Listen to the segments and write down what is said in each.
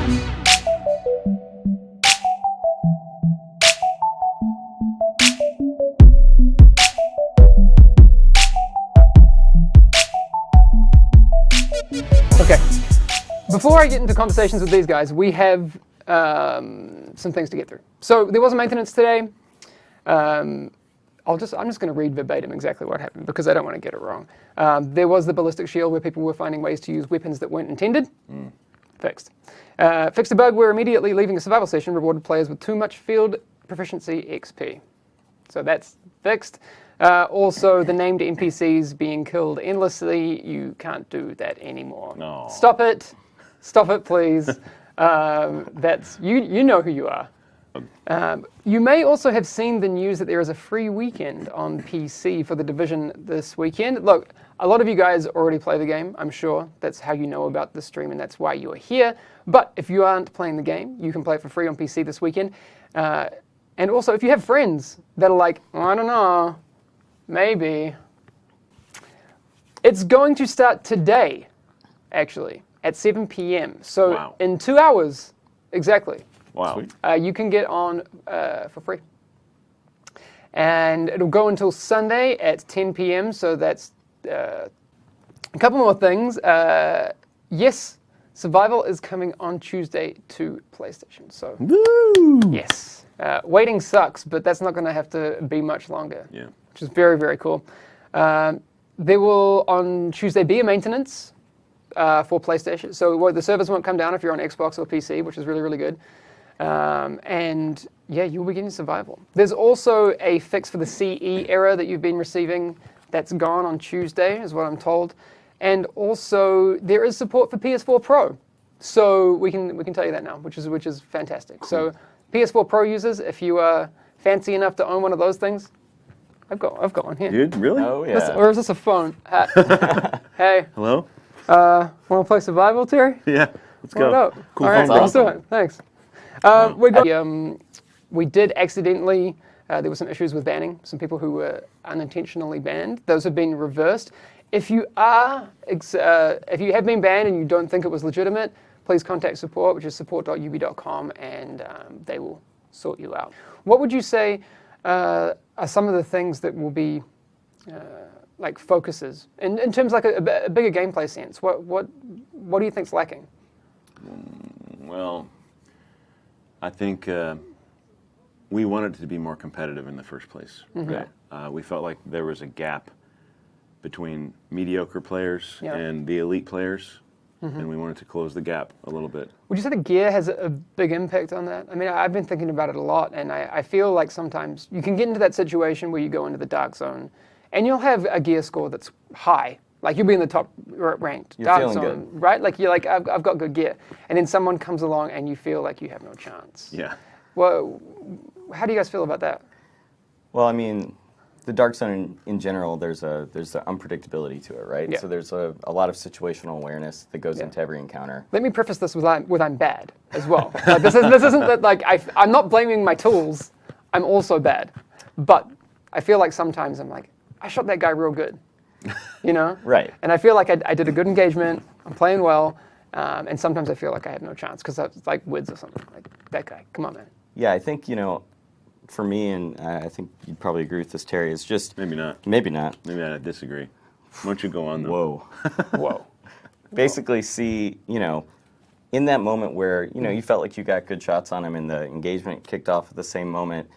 Okay, before I get into conversations with these guys, we have some things to get through. So there was a maintenance today. I'm just going to read verbatim exactly what happened because I don't want to get it wrong. There was the ballistic shield where people were finding ways to use weapons that weren't intended. Fixed. Fixed a bug where immediately leaving a survival session rewarded players with too much field proficiency XP. So that's fixed. Also, the named NPCs being killed endlessly, you can't do that anymore. No. Stop it. Stop it, please. That's you know who you are. You may also have seen the news that there is a free weekend on PC for The Division this weekend. Look, a lot of you guys already play the game, I'm sure. That's how you know about the stream and that's why you are here. But if you aren't playing the game, you can play it for free on PC this weekend. And also, if you have friends that are like, I don't know, maybe. It's going to start today, actually, at 7 p.m. So in 2 hours, exactly. Wow. You can get on for free. And it'll go until Sunday at 10 p.m. So that's a couple more things. Yes, Survival is coming on Tuesday to PlayStation. So, Woo! yes. Waiting sucks, but that's not going to have to be much longer. Yeah. Which is very, very cool. There will, on Tuesday, be a maintenance for PlayStation. So the servers won't come down if you're on Xbox or PC, which is really, really good. And yeah, you'll be getting Survival. There's also a fix for the CE error that you've been receiving that's gone on Tuesday, is what I'm told. And also, there is support for PS4 Pro. So we can tell you that now, which is fantastic. Cool. So PS4 Pro users, if you are fancy enough to own one of those things, I've got one here. Dude, really? Oh, yeah. Or is this a phone? Hey. Hello? Want to play Survival, Terry? Yeah, let's go. Up. Cool. All right, phone let's do it. Thanks. We did accidentally, there were some issues with banning, some people who were unintentionally banned. Those have been reversed. If you if you have been banned and you don't think it was legitimate, please contact support, which is support.ub.com, and they will sort you out. What would you say are some of the things that will be like focuses in terms of like a bigger gameplay sense? What do you think's lacking? Well, I think we wanted to be more competitive in the first place. Mm-hmm. Right? We felt like there was a gap between mediocre players and the elite players, and we wanted to close the gap a little bit. Would you say the gear has a big impact on that? I mean, I've been thinking about it a lot, and I feel like sometimes you can get into that situation where you go into the dark zone, and you'll have a gear score that's high. Like, you'll be in the top ranked dark zone, right? Like, you're like, I've got good gear. And then someone comes along and you feel like you have no chance. Yeah. Well, how do you guys feel about that? Well, I mean, the dark zone in general, there's the unpredictability to it, right? Yeah. So there's a lot of situational awareness that goes into every encounter. Let me preface this with I'm bad as well. Like, this isn't that, like, I'm not blaming my tools. I'm also bad. But I feel like sometimes I'm like, I shot that guy real good. You know? Right. And I feel like I did a good engagement, I'm playing well, and sometimes I feel like I have no chance because it's like Wids or something. Like, that guy, come on, man. Yeah, I think, for me, and I think you'd probably agree with this, Terry, it's just... Maybe not. Maybe not. Maybe I disagree. Why don't you go on, though? Whoa. Whoa. Basically see, in that moment where, you felt like you got good shots on him and the engagement kicked off at the same moment,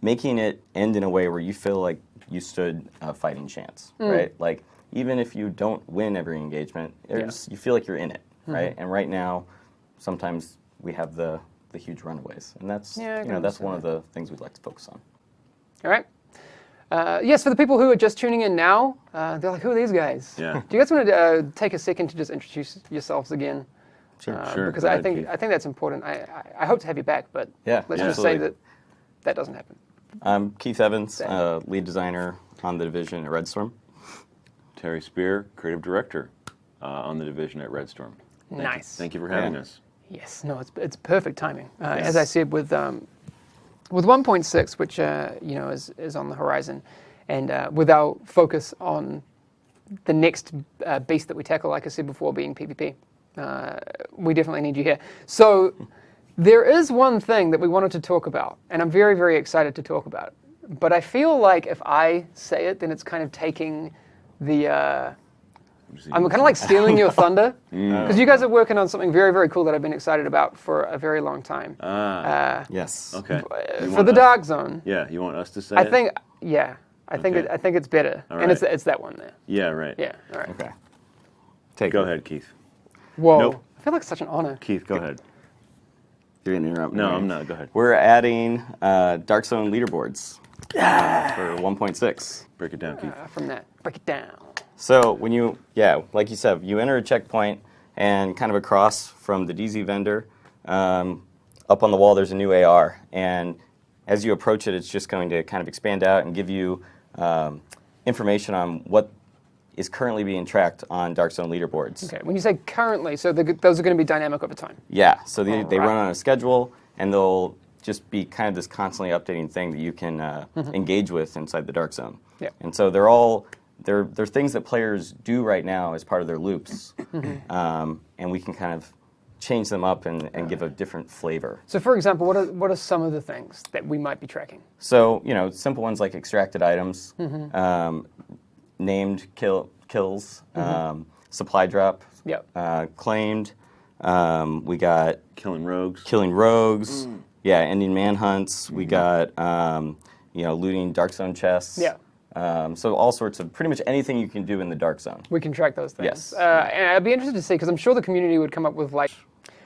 making it end in a way where you feel like you stood a fighting chance, right? Like, even if you don't win every engagement, you feel like you're in it, right? And right now, sometimes we have the huge runaways, and that's that's one of the things we'd like to focus on. All right. Yes, for the people who are just tuning in now, they're like, who are these guys? Yeah. Do you guys want to take a second to just introduce yourselves again? Sure. Because I think that's important. I hope to have you back, but let's just say that doesn't happen. I'm Keith Evans, lead designer on The Division at Redstorm. Terry Spear, creative director on The Division at Redstorm. Nice. Thank you for having us. Yes, no, it's perfect timing. As I said, with 1.6, which is on the horizon, and with our focus on the next beast that we tackle, like I said before, being PvP. we definitely need you here. So there is one thing that we wanted to talk about, and I'm very, very excited to talk about it. But I feel like if I say it, then it's kind of taking the... I'm kind of like stealing your thunder, because you guys are working on something very, very cool that I've been excited about for a very long time. Yes. Okay. For the Dark Zone. Yeah, you want us to say I it? think, yeah. I think it's better. All And right. it's that one there. Yeah, right. Yeah, all right. Okay. Go ahead, Keith. Whoa. Nope. I feel like such an honor. Keith, go ahead. You're going to interrupt me. No, right? I'm not. Go ahead. We're adding Dark Zone leaderboards for 1.6. Break it down, Keith. From that, break it down. So when you, like you said, you enter a checkpoint and kind of across from the DZ vendor, up on the wall there's a new AR. And as you approach it, it's just going to kind of expand out and give you information on what is currently being tracked on Dark Zone leaderboards. Okay, when you say currently, so those are going to be dynamic over time. Yeah, so they Alright. run on a schedule, and they'll just be kind of this constantly updating thing that you can engage with inside the Dark Zone. Yeah. And so they're things that players do right now as part of their loops, and we can kind of change them up and give a different flavor. So for example, what are some of the things that we might be tracking? So, simple ones like extracted items, named kills, supply drop, Yep. claimed, we got Killing rogues. ending manhunts, we got, looting Dark Zone chests. Yeah. So all sorts of, pretty much anything you can do in the Dark Zone. We can track those things. Yes. And I'd be interested to see, because I'm sure the community would come up with like...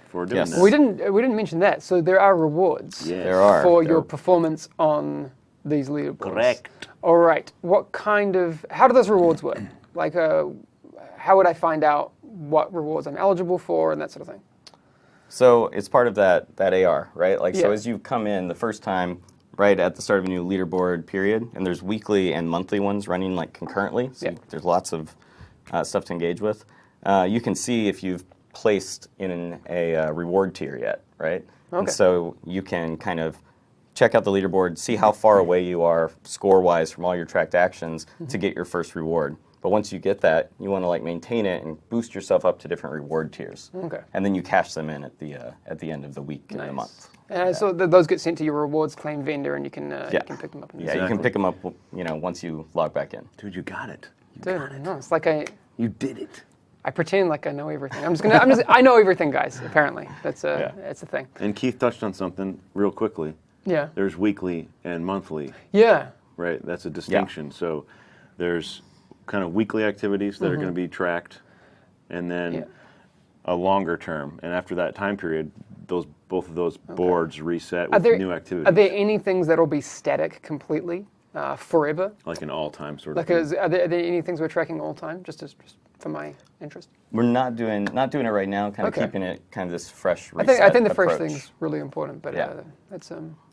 For doing Yes. this. We didn't mention that. So there are rewards Yes. There are. for There your are- performance on these leaderboards. Correct. All right. How do those rewards work? Like, how would I find out what rewards I'm eligible for and that sort of thing? So it's part of that AR, right? Like, so Yeah. as you come in the first time, right at the start of a new leaderboard period, and there's weekly and monthly ones running like concurrently, so Yeah. there's lots of stuff to engage with. You can see if you've placed in a reward tier yet, right? Okay. And so you can kind of check out the leaderboard, see how far away you are score-wise from all your tracked actions to get your first reward. But once you get that, you want to like maintain it and boost yourself up to different reward tiers. Okay. And then you cash them in at the end of the week and the month. So those get sent to your rewards claim vendor, and you can pick them up. And Yeah, you can pick them up, once you log back in. Dude, you got it. Dude, I know. It's like You did it. I pretend like I know everything. I know everything, guys. Apparently, that's a thing. And Keith touched on something real quickly. Yeah. There's weekly and monthly, Yeah. right? That's a distinction. So there's kind of weekly activities that are going to be tracked, and then a longer term. And after that time period, both of those boards reset with new activities. Are there any things that'll be static completely forever? Like an all-time sort of Like, thing. are there any things we're tracking all time, just for my interest? We're not doing it right now. Kind of Okay. keeping it kind of this fresh. I think the fresh approach. thing's really important, but that's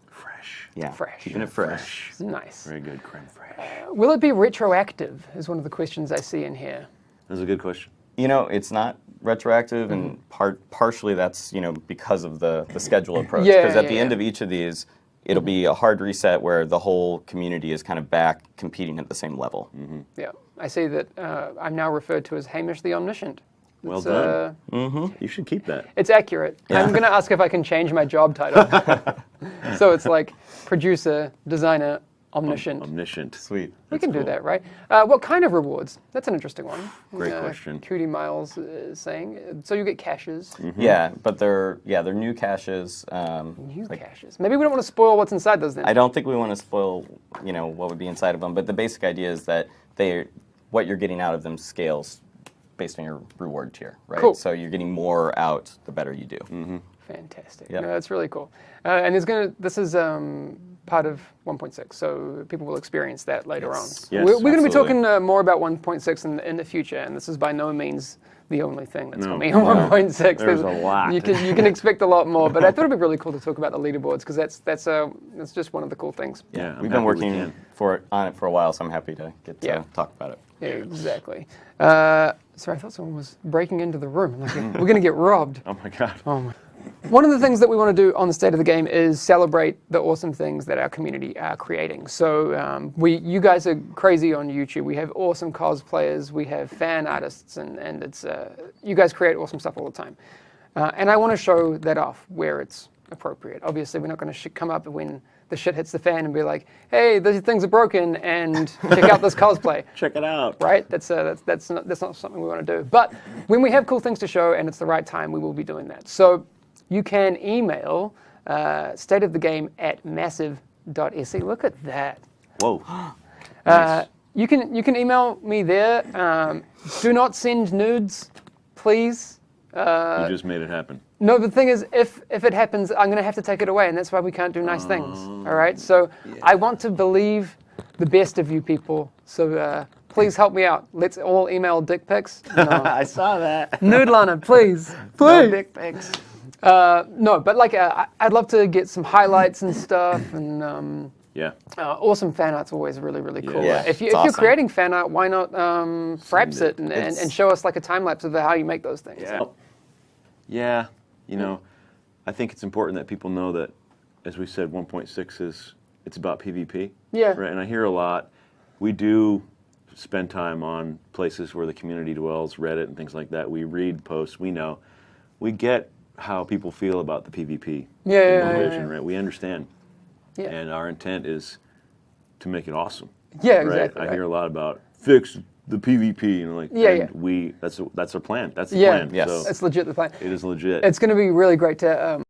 Fresh. Yeah, fresh. keeping it fresh. nice. Very good. Creme fraiche. Will it be retroactive? Is one of the questions I see in here. That's a good question. It's not retroactive, and partially that's because of the schedule approach. Yeah, Because at the yeah, end yeah. of each of these, it'll be a hard reset where the whole community is kind of back competing at the same level. Yeah, I see that I'm now referred to as Hamish the Omniscient. Well It's, done. You should keep that. It's accurate. I'm going to ask if I can change my job title. So it's like producer, designer, omniscient. Omniscient. Sweet. We can do cool. that, right? What kind of rewards? That's an interesting one. Great question. Cootie Miles is saying. So you get caches. Yeah, but they're new caches. New caches. Maybe we don't want to spoil what's inside those then. I don't think we want to spoil, what would be inside of them. But the basic idea is that what you're getting out of them scales based on your reward tier, right? Cool. So you're getting more out the better you do. Fantastic. Yep. No, that's really cool. And this is part of 1.6, so people will experience that later Yes. on. Yes, We're going to be absolutely. talking more about 1.6 in the future, and this is by no means the only thing that's No. coming in 1.6. There's a lot. You can expect a lot more, but I thought it'd be really cool to talk about the leaderboards because that's just one of the cool things. Yeah, I'm We've happy been we working can. on it for a while, so I'm happy to get to Yeah. talk about it. Yeah, exactly. Sorry, I thought someone was breaking into the room. I'm like, we're going to get robbed. Oh my God. Oh my. one of the things that we want to do on the State of the Game is celebrate the awesome things that our community are creating. So you guys are crazy on YouTube. We have awesome cosplayers. We have fan artists, and it's you guys create awesome stuff all the time. And I want to show that off where it's appropriate. Obviously, we're not going to come up when the shit hits the fan and be like, "Hey, these things are broken, and check out this cosplay." Check it out. Right? That's not something we want to do. But when we have cool things to show and it's the right time, we will be doing that. So you can email stateofthegame@massive.se. Look at that. Whoa. Nice. You can email me there. Do not send nudes, please. You just made it happen. No, the thing is, if it happens, I'm going to have to take it away, and that's why we can't do nice things. All right? So I want to believe the best of you people. So please help me out. Let's all email dick pics. No. I saw that. Nude Lana, please. No dick pics. No, but like I'd love to get some highlights and stuff, and awesome fan art's always really, really cool. Yeah, If you're awesome. creating fan art, why not fraps it and show us like a time lapse of how you make those things? Yeah, you know, I think it's important that people know that, as we said, 1.6 it's about PvP. Yeah. Right, and I hear a lot. We do spend time on places where the community dwells, Reddit and things like that. We read posts. We know. We get how people feel about the PvP. Motivation, right? We understand. Yeah. And our intent is to make it awesome. Yeah, right? exactly. I hear a lot about fix the PvP and like that's our plan. That's the plan. Yes. So it's legit the plan. it is legit. It's going to be really great to